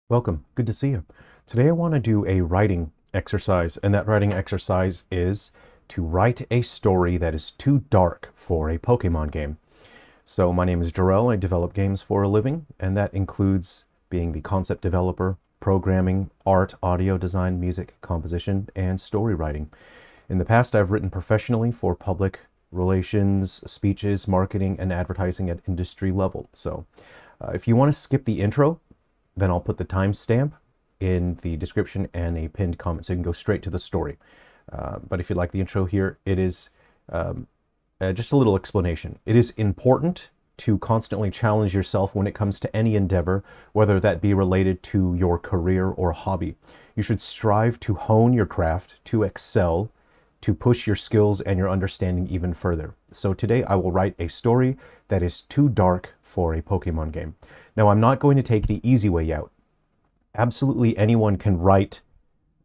Welcome. Good to see you. Today I want to do a writing exercise, and that writing exercise is to write a story that is too dark for a Pokemon game. So my name is Jerrel. I develop games for a living, and that includes being the concept developer, programming, art, audio design, music, composition, and story writing. In the past, I've written professionally for public relations, speeches, marketing, and advertising at industry level. So if you want to skip the intro, then I'll put the timestamp in the description and a pinned comment so you can go straight to the story. But if you like the intro here, it is just a little explanation. It is important to constantly challenge yourself when it comes to any endeavor, whether that be related to your career or hobby. You should strive to hone your craft, to excel, to push your skills and your understanding even further. So today I will write a story that is too dark for a Pokemon game. Now, I'm not going to take the easy way out. Absolutely anyone can write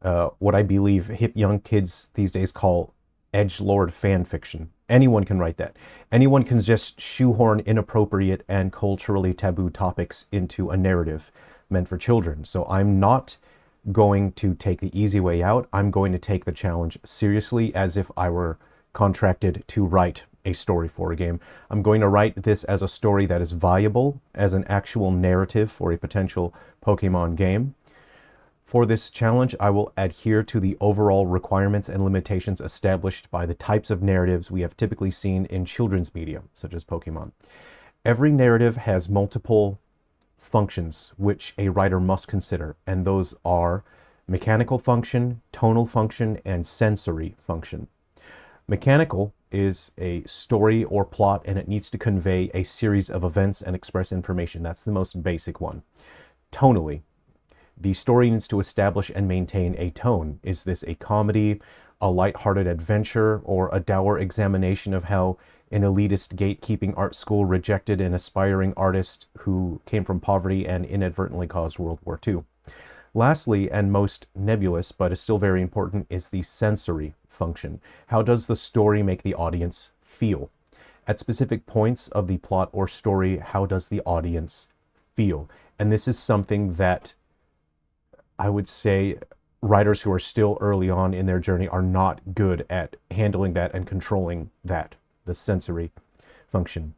what I believe hip young kids these days call edgelord fan fiction. Anyone can write that. Anyone can just shoehorn inappropriate and culturally taboo topics into a narrative meant for children. So I'm not going to take the easy way out. I'm going to take the challenge seriously as if I were contracted to write a story for a game. I'm going to write this as a story that is viable as an actual narrative for a potential Pokemon game. For this challenge, I will adhere to the overall requirements and limitations established by the types of narratives we have typically seen in children's media, such as Pokemon. Every narrative has multiple functions which a writer must consider, and those are mechanical function, tonal function, and sensory function. Mechanical is a story or plot, and it needs to convey a series of events and express information. That's the most basic one. Tonally, the story needs to establish and maintain a tone. Is this a comedy, a lighthearted adventure, or a dour examination of how an elitist gatekeeping art school rejected an aspiring artist who came from poverty and inadvertently caused World War II? Lastly, and most nebulous, but is still very important, is the sensory function. How does the story make the audience feel? At specific points of the plot or story, how does the audience feel? And this is something that I would say writers who are still early on in their journey are not good at handling that and controlling that, the sensory function.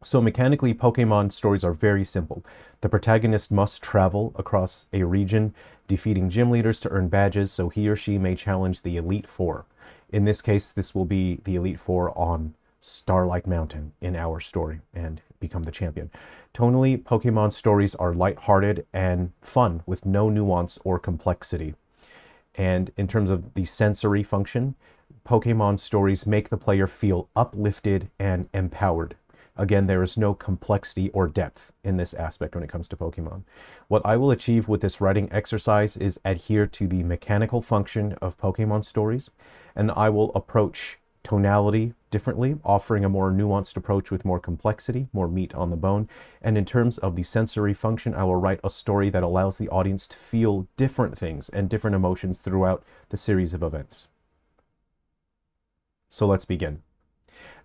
So mechanically, Pokemon stories are very simple. The protagonist must travel across a region, defeating gym leaders to earn badges so he or she may challenge the Elite Four. In this case, this will be the Elite Four on Starlight Mountain in our story and become the champion. Tonally, Pokemon stories are lighthearted and fun with no nuance or complexity. And in terms of the sensory function, Pokemon stories make the player feel uplifted and empowered. Again, there is no complexity or depth in this aspect when it comes to Pokemon. What I will achieve with this writing exercise is adhere to the mechanical function of Pokemon stories, and I will approach tonality differently, offering a more nuanced approach with more complexity, more meat on the bone. And in terms of the sensory function, I will write a story that allows the audience to feel different things and different emotions throughout the series of events. So let's begin.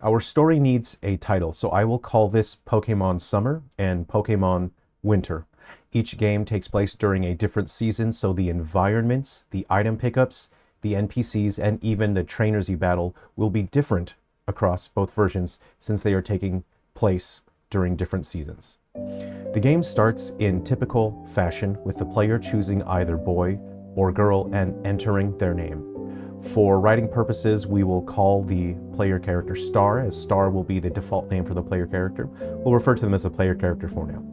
Our story needs a title, so I will call this Pokémon Summer and Pokémon Winter. Each game takes place during a different season, so the environments, the item pickups, the NPCs, and even the trainers you battle will be different across both versions since they are taking place during different seasons. The game starts in typical fashion with the player choosing either boy or girl and entering their name. For writing purposes, we will call the player character Star, as Star will be the default name for the player character. We'll refer to them as a player character for now.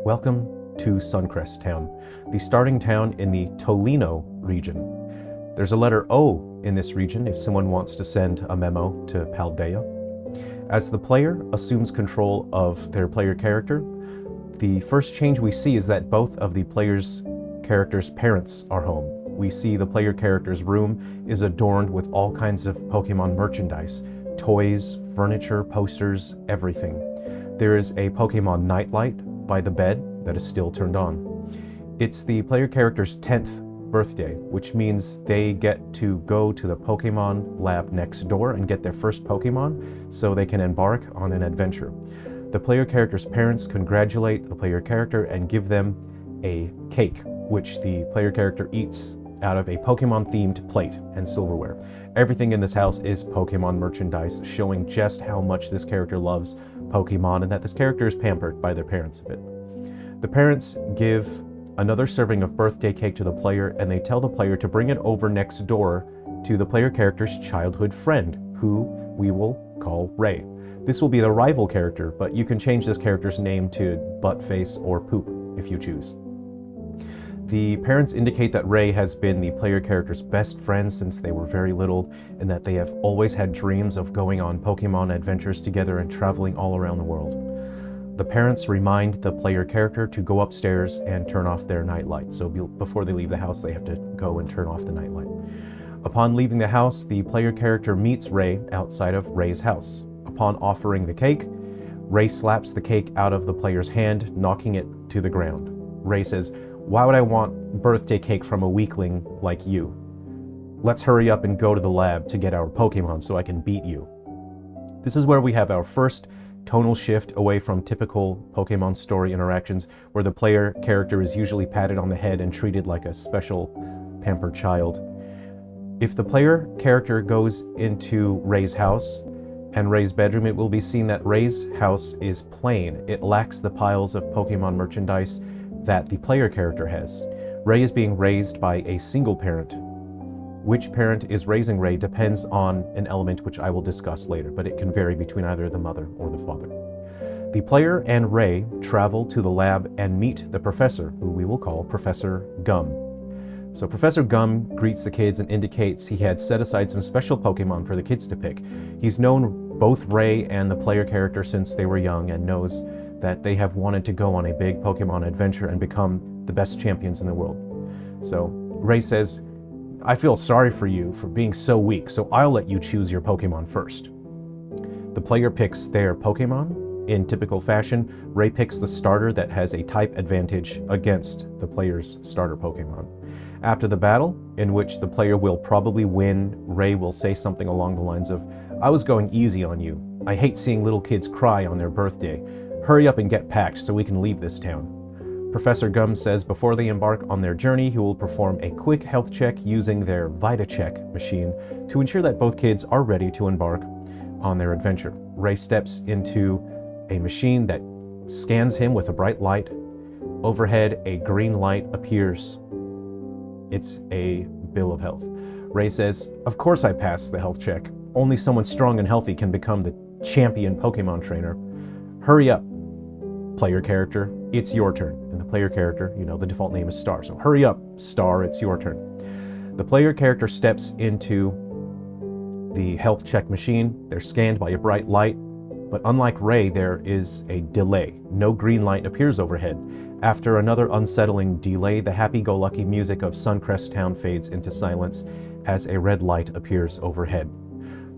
Welcome to Suncrest Town, the starting town in the Tolino region. There's a letter O in this region if someone wants to send a memo to Paldea. As the player assumes control of their player character, the first change we see is that both of the player's character's parents are home. We see the player character's room is adorned with all kinds of Pokemon merchandise, toys, furniture, posters, everything. There is a Pokemon nightlight by the bed that is still turned on. It's the player character's 10th birthday, which means they get to go to the Pokemon lab next door and get their first Pokemon so they can embark on an adventure. The player character's parents congratulate the player character and give them a cake, which the player character eats out of a Pokemon-themed plate and silverware. Everything in this house is Pokemon merchandise, showing just how much this character loves Pokemon and that this character is pampered by their parents a bit. The parents give another serving of birthday cake to the player, and they tell the player to bring it over next door to the player character's childhood friend, who we will call Ray. This will be the rival character, but you can change this character's name to Buttface or Poop if you choose. The parents indicate that Ray has been the player character's best friend since they were very little, and that they have always had dreams of going on Pokemon adventures together and traveling all around the world. The parents remind the player character to go upstairs and turn off their nightlight. So before they leave the house, they have to go and turn off the nightlight. Upon leaving the house, the player character meets Ray outside of Ray's house. Upon offering the cake, Ray slaps the cake out of the player's hand, knocking it to the ground. Ray says, "Why would I want birthday cake from a weakling like you? Let's hurry up and go to the lab to get our Pokemon so I can beat you." This is where we have our first tonal shift away from typical Pokemon story interactions, where the player character is usually patted on the head and treated like a special pampered child. If the player character goes into Ray's house and Ray's bedroom, it will be seen that Ray's house is plain. It lacks the piles of Pokemon merchandise that the player character has. Ray is being raised by a single parent. Which parent is raising Ray depends on an element which I will discuss later, but it can vary between either the mother or the father. The player and Ray travel to the lab and meet the professor, who we will call Professor Gum. So Professor Gum greets the kids and indicates he had set aside some special Pokemon for the kids to pick. He's known both Ray and the player character since they were young and knows that they have wanted to go on a big Pokemon adventure and become the best champions in the world. So Ray says, "I feel sorry for you for being so weak, so I'll let you choose your Pokemon first." The player picks their Pokemon. In typical fashion, Ray picks the starter that has a type advantage against the player's starter Pokemon. After the battle, in which the player will probably win, Ray will say something along the lines of, "I was going easy on you. I hate seeing little kids cry on their birthday. Hurry up and get packed so we can leave this town." Professor Gum says before they embark on their journey, he will perform a quick health check using their VitaCheck machine to ensure that both kids are ready to embark on their adventure. Ray steps into a machine that scans him with a bright light. Overhead, a green light appears. It's a bill of health. Ray says, "Of course I passed the health check. Only someone strong and healthy can become the champion Pokemon trainer. Hurry up, player character, it's your turn." And the player character, the default name is Star. So hurry up, Star, it's your turn. The player character steps into the health check machine. They're scanned by a bright light, but unlike Ray, there is a delay. No green light appears overhead. After another unsettling delay, the happy-go-lucky music of Suncrest Town fades into silence as a red light appears overhead.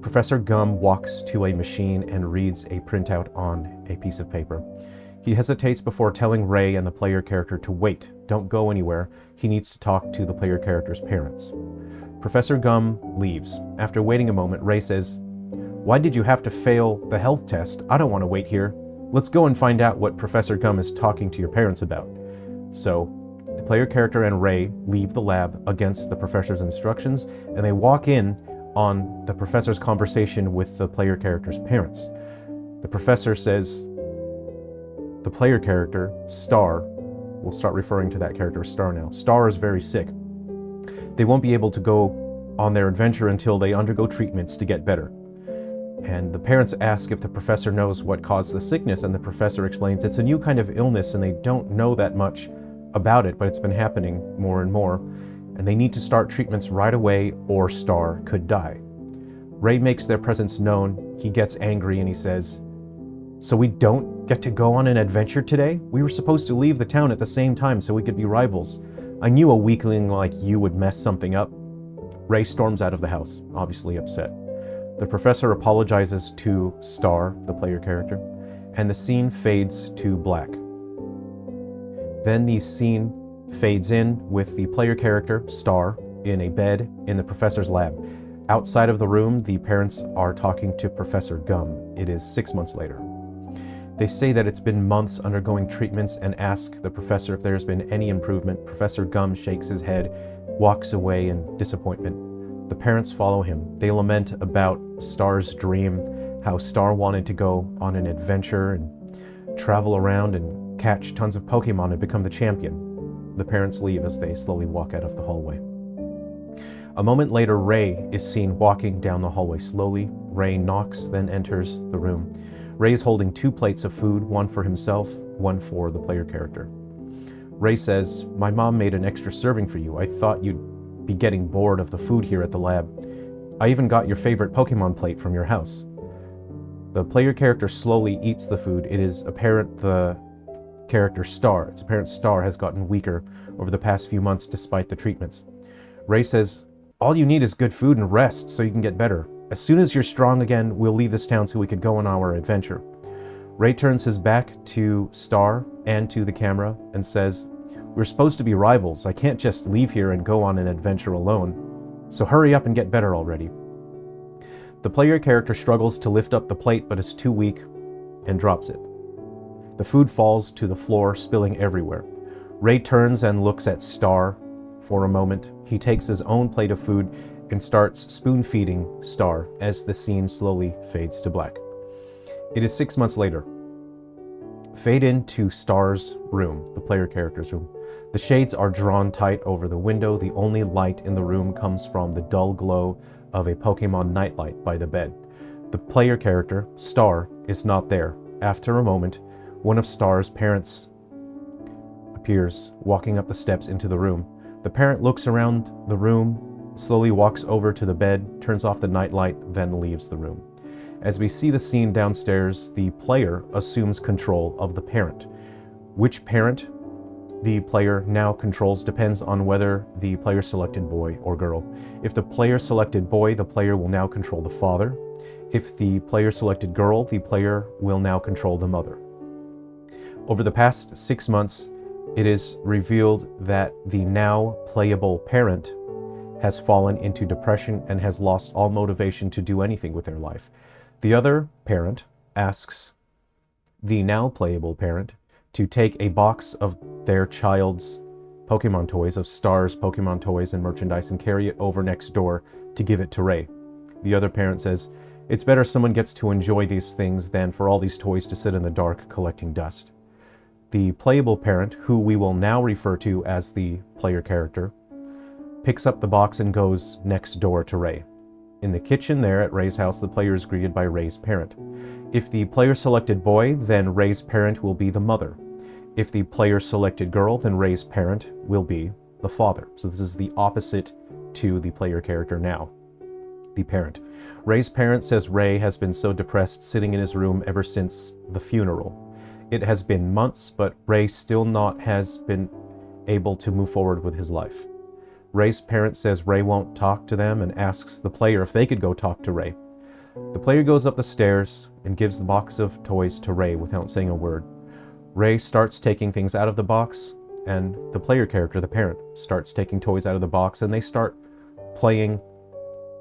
Professor Gum walks to a machine and reads a printout on a piece of paper. He hesitates before telling Ray and the player character to wait. Don't go anywhere. He needs to talk to the player character's parents. Professor Gum leaves. After waiting a moment, Ray says, "Why did you have to fail the health test? I don't want to wait here. Let's go and find out what Professor Gum is talking to your parents about." So the player character and Ray leave the lab against the professor's instructions, and they walk in on the professor's conversation with the player character's parents. The professor says the player character, Star, we'll start referring to that character as Star now. Star is very sick. They won't be able to go on their adventure until they undergo treatments to get better. And the parents ask if the professor knows what caused the sickness, and the professor explains it's a new kind of illness and they don't know that much about it, but it's been happening more and more, and they need to start treatments right away or Star could die. Ray makes their presence known. He gets angry and he says, "So we don't get to go on an adventure today? We were supposed to leave the town at the same time so we could be rivals. I knew a weakling like you would mess something up." Ray storms out of the house, obviously upset. The professor apologizes to Star, the player character, and the scene fades to black. Then the scene fades in with the player character, Star, in a bed in the professor's lab. Outside of the room, the parents are talking to Professor Gum. It is 6 months later. They say that it's been months undergoing treatments and ask the professor if there's been any improvement. Professor Gum shakes his head, walks away in disappointment. The parents follow him. They lament about Star's dream, how Star wanted to go on an adventure and travel around and catch tons of Pokemon and become the champion. The parents leave as they slowly walk out of the hallway. A moment later, Ray is seen walking down the hallway slowly. Ray knocks, then enters the room. Ray is holding 2 plates of food, one for himself, one for the player character. Ray says, "My mom made an extra serving for you. I thought you'd be getting bored of the food here at the lab. I even got your favorite Pokemon plate from your house." The player character slowly eats the food. It is apparent the character Star. It's apparent Star has gotten weaker over the past few months despite the treatments. Ray says, "All you need is good food and rest so you can get better. As soon as you're strong again, we'll leave this town so we could go on our adventure." Ray turns his back to Star and to the camera and says, "We're supposed to be rivals. I can't just leave here and go on an adventure alone. So hurry up and get better already." The player character struggles to lift up the plate but is too weak and drops it. The food falls to the floor, spilling everywhere. Ray turns and looks at Star for a moment. He takes his own plate of food and starts spoon-feeding Star as the scene slowly fades to black. It is 6 months later. Fade into Star's room, the player character's room. The shades are drawn tight over the window. The only light in the room comes from the dull glow of a Pokemon nightlight by the bed. The player character, Star, is not there. After a moment, one of Star's parents appears, walking up the steps into the room. The parent looks around the room, slowly walks over to the bed, turns off the nightlight, then leaves the room. As we see the scene downstairs, the player assumes control of the parent. Which parent the player now controls depends on whether the player selected boy or girl. If the player selected boy, the player will now control the father. If the player selected girl, the player will now control the mother. Over the past 6 months, it is revealed that the now playable parent has fallen into depression and has lost all motivation to do anything with their life. The other parent asks the now playable parent to take a box of their child's Pokemon toys, of Star's Pokemon toys and merchandise, and carry it over next door to give it to Ray. The other parent says, "It's better someone gets to enjoy these things than for all these toys to sit in the dark collecting dust." The playable parent, who we will now refer to as the player character, picks up the box and goes next door to Ray. In the kitchen there at Ray's house, the player is greeted by Ray's parent. If the player selected boy, then Ray's parent will be the mother. If the player selected girl, then Ray's parent will be the father. So this is the opposite to the player character now, the parent. Ray's parent says Ray has been so depressed sitting in his room ever since the funeral. It has been months, but Ray still has been able to move forward with his life. Ray's parent says Ray won't talk to them and asks the player if they could go talk to Ray. The player goes up the stairs and gives the box of toys to Ray without saying a word. Ray starts taking things out of the box, and the player character, the parent, starts taking toys out of the box, and they start playing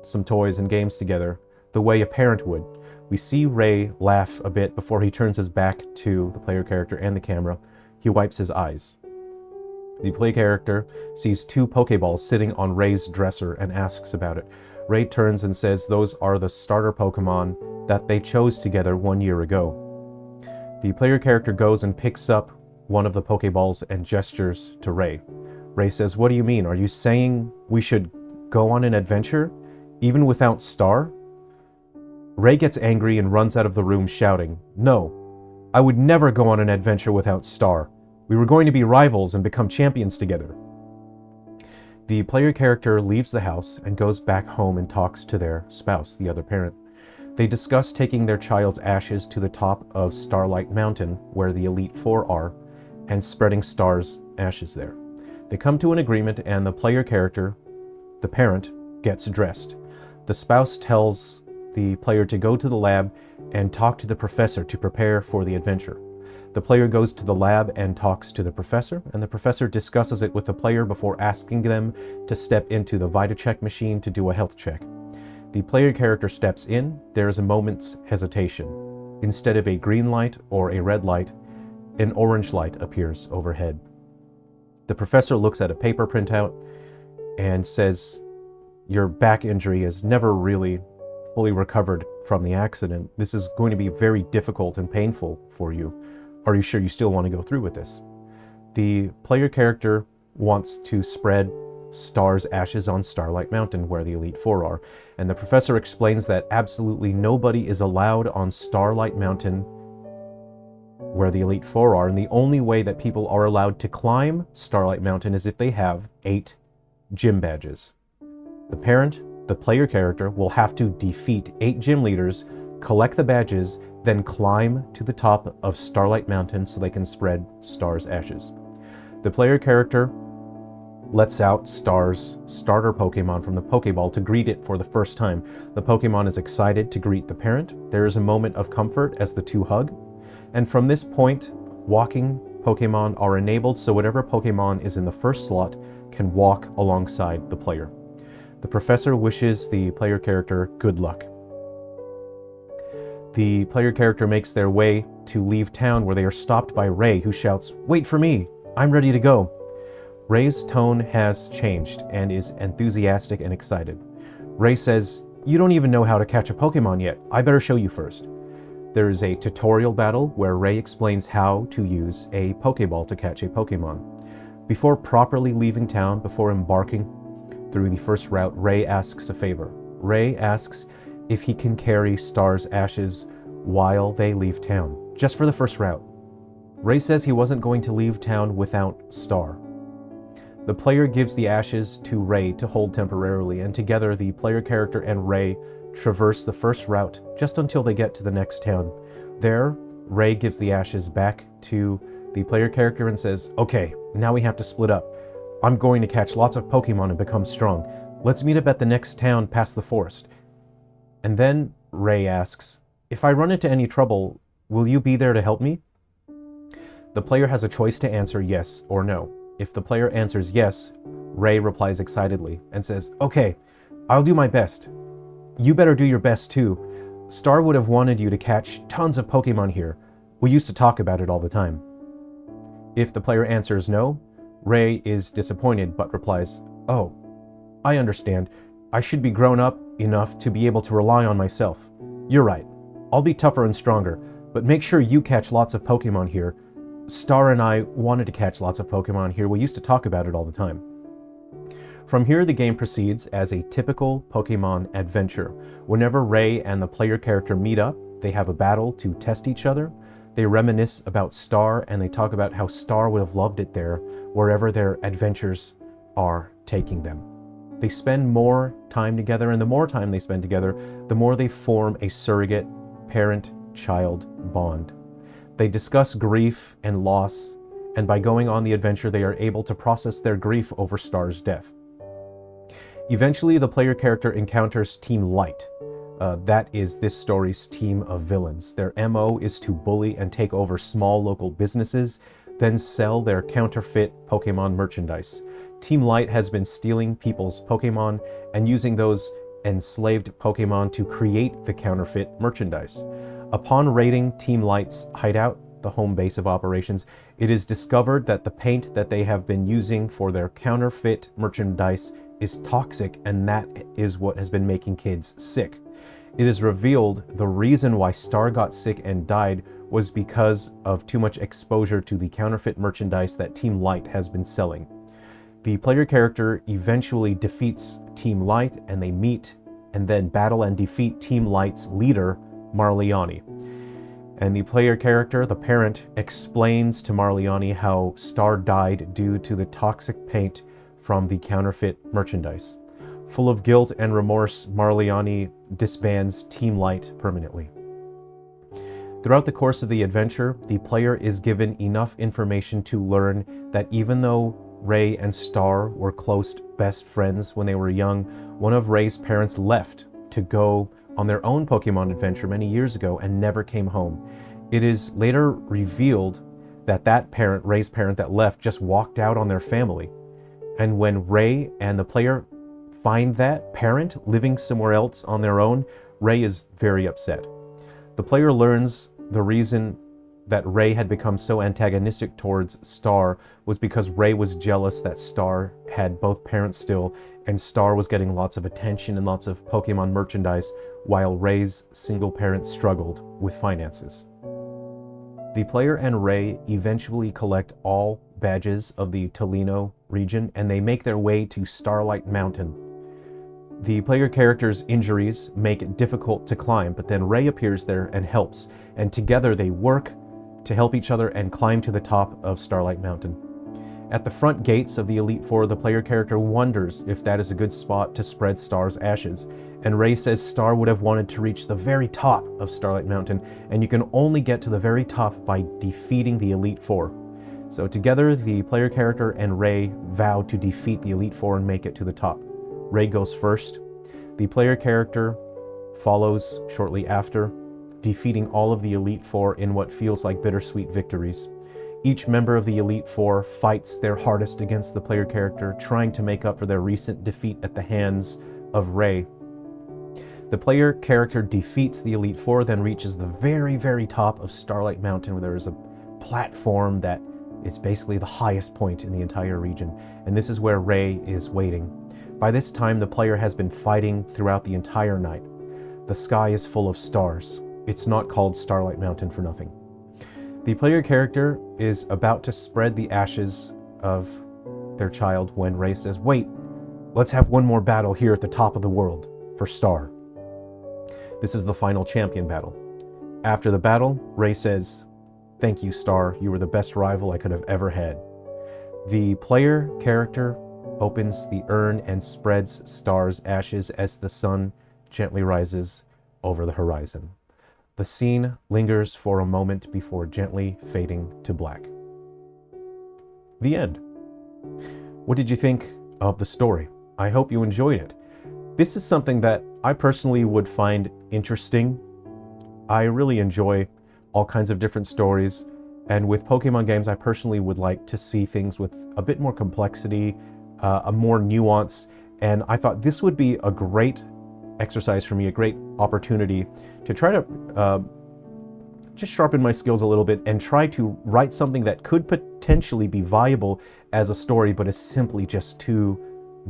some toys and games together the way a parent would. We see Ray laugh a bit before he turns his back to the player character and the camera. He wipes his eyes. The player character sees 2 Pokeballs sitting on Ray's dresser and asks about it. Ray turns and says those are the starter Pokemon that they chose together 1 year ago. The player character goes and picks up one of the Pokeballs and gestures to Ray. Ray says, "What do you mean? Are you saying we should go on an adventure, even without Star?" Ray gets angry and runs out of the room shouting, "No, I would never go on an adventure without Star. We were going to be rivals and become champions together." The player character leaves the house and goes back home and talks to their spouse, the other parent. They discuss taking their child's ashes to the top of Starlight Mountain, where the Elite Four are, and spreading Star's ashes there. They come to an agreement, and the player character, the parent, gets dressed. The spouse tells the player to go to the lab and talk to the professor to prepare for the adventure. The player goes to the lab and talks to the professor, and the professor discusses it with the player before asking them to step into the VitaCheck machine to do a health check. The player character steps in. There is a moment's hesitation. instead of a green light or a red light, an orange light appears overhead. The professor looks at a paper printout and says, "Your back injury has never really fully recovered from the accident. This is going to be very difficult and painful for you. Are you sure you still want to go through with this?" The player character wants to spread Star's ashes on Starlight Mountain, where the Elite Four are, and the professor explains that absolutely nobody is allowed on Starlight Mountain where the Elite Four are, and the only way that people are allowed to climb Starlight Mountain is if they have 8 gym badges. The parent, the player character, will have to defeat 8 gym leaders, collect the badges, then climb to the top of Starlight Mountain so they can spread Star's ashes. The player character lets out Star's starter Pokemon from the Pokeball to greet it for the first time. The Pokemon is excited to greet the parent. There is a moment of comfort as the two hug. And from this point, walking Pokemon are enabled, so whatever Pokemon is in the first slot can walk alongside the player. The professor wishes the player character good luck. The player character makes their way to leave town, where they are stopped by Ray, who shouts, "Wait for me! I'm ready to go!" Ray's tone has changed and is enthusiastic and excited. Ray says, "You don't even know how to catch a Pokemon yet. I better show you first." There is a tutorial battle where Ray explains how to use a Pokeball to catch a Pokemon. Before properly leaving town, before embarking through the first route, Ray asks a favor. Ray asks if he can carry Star's ashes while they leave town, just for the first route. Ray says he wasn't going to leave town without Star. The player gives the ashes to Ray to hold temporarily, and together the player character and Ray traverse the first route just until they get to the next town. There, Ray gives the ashes back to the player character and says, "Okay, now we have to split up. I'm going to catch lots of Pokemon and become strong. Let's meet up at the next town past the forest." And then Ray asks, "If I run into any trouble, will you be there to help me?" The player has a choice to answer yes or no. If the player answers yes, Ray replies excitedly and says, "Okay, I'll do my best. You better do your best too. Star would have wanted you to catch tons of Pokemon here. We used to talk about it all the time." If the player answers no, Ray is disappointed but replies, "Oh, I understand. I should be grown up enough to be able to rely on myself. You're right. I'll be tougher and stronger, but make sure you catch lots of Pokemon here. Star and I wanted to catch lots of Pokemon here. We used to talk about it all the time." From here, the game proceeds as a typical Pokemon adventure. Whenever Ray and the player character meet up, they have a battle to test each other. They reminisce about Star, and they talk about how Star would have loved it there, wherever their adventures are taking them. They spend more time together, and the more time they spend together, the more they form a surrogate parent-child bond. They discuss grief and loss, and by going on the adventure, they are able to process their grief over Star's death. Eventually, the player character encounters Team Light. That is this story's team of villains. Their MO is to bully and take over small local businesses, then sell their counterfeit Pokemon merchandise. Team Light has been stealing people's Pokemon and using those enslaved Pokemon to create the counterfeit merchandise. Upon raiding Team Light's hideout, the home base of operations, it is discovered that the paint that they have been using for their counterfeit merchandise is toxic, and that is what has been making kids sick. It is revealed the reason why Star got sick and died was because of too much exposure to the counterfeit merchandise that Team Light has been selling. The player character eventually defeats Team Light, and they meet and then battle and defeat Team Light's leader, Marliani. And the player character, the parent, explains to Marliani how Star died due to the toxic paint from the counterfeit merchandise. Full of guilt and remorse, Marliani disbands Team Light permanently. Throughout the course of the adventure, the player is given enough information to learn that even though Ray and Star were close best friends when they were young, one of Ray's parents left to go on their own Pokemon adventure many years ago and never came home. It is later revealed that that parent, Ray's parent that left, just walked out on their family. And when Ray and the player find that parent living somewhere else on their own, Ray is very upset. The player learns the reason that Ray had become so antagonistic towards Star was because Ray was jealous that Star had both parents still, and Star was getting lots of attention and lots of Pokemon merchandise, while Ray's single parent struggled with finances. The player and Ray eventually collect all badges of the Tolino region, and they make their way to Starlight Mountain. The player character's injuries make it difficult to climb, but then Ray appears there and helps, and together they work to help each other and climb to the top of Starlight Mountain. At the front gates of the Elite Four, the player character wonders if that is a good spot to spread Star's ashes, and Ray says Star would have wanted to reach the very top of Starlight Mountain, and you can only get to the very top by defeating the Elite Four. So together, the player character and Ray vow to defeat the Elite Four and make it to the top. Ray goes first. The player character follows shortly after, defeating all of the Elite Four in what feels like bittersweet victories. Each member of the Elite Four fights their hardest against the player character, trying to make up for their recent defeat at the hands of Ray. The player character defeats the Elite Four, then reaches the very, very top of Starlight Mountain, where there is a platform that is basically the highest point in the entire region. And this is where Ray is waiting. By this time, the player has been fighting throughout the entire night. The sky is full of stars. It's not called Starlight Mountain for nothing. The player character is about to spread the ashes of their child when Ray says, "Wait, let's have one more battle here at the top of the world for Star." This is the final champion battle. After the battle, Ray says, "Thank you, Star. You were the best rival I could have ever had." The player character opens the urn and spreads Star's ashes as the sun gently rises over the horizon. The scene lingers for a moment before gently fading to black. The end. What did you think of the story? I hope you enjoyed it. This is something that I personally would find interesting. I really enjoy all kinds of different stories, and with Pokemon games, I personally would like to see things with a bit more complexity, a more nuance, and I thought this would be a great exercise for me, a great opportunity to try to just sharpen my skills a little bit and try to write something that could potentially be viable as a story, but is simply just too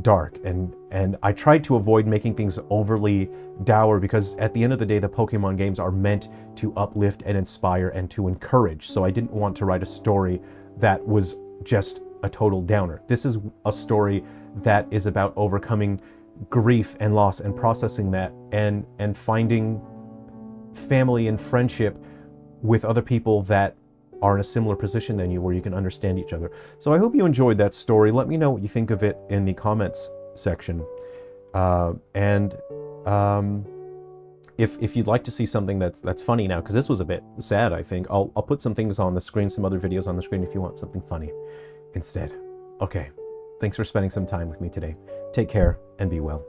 dark. And I tried to avoid making things overly dour, because at the end of the day, the Pokemon games are meant to uplift and inspire and to encourage. So I didn't want to write a story that was just a total downer. This is a story that is about overcoming grief and loss and processing that, and finding family and friendship with other people that are in a similar position than you, where you can understand each other. So I hope you enjoyed that story. Let me know what you think of it in the comments section. If you'd like to see something that's funny now, because this was a bit sad, I think, I'll put some things on the screen, some other videos on the screen if you want something funny instead. Okay, thanks for spending some time with me today. Take care and be well.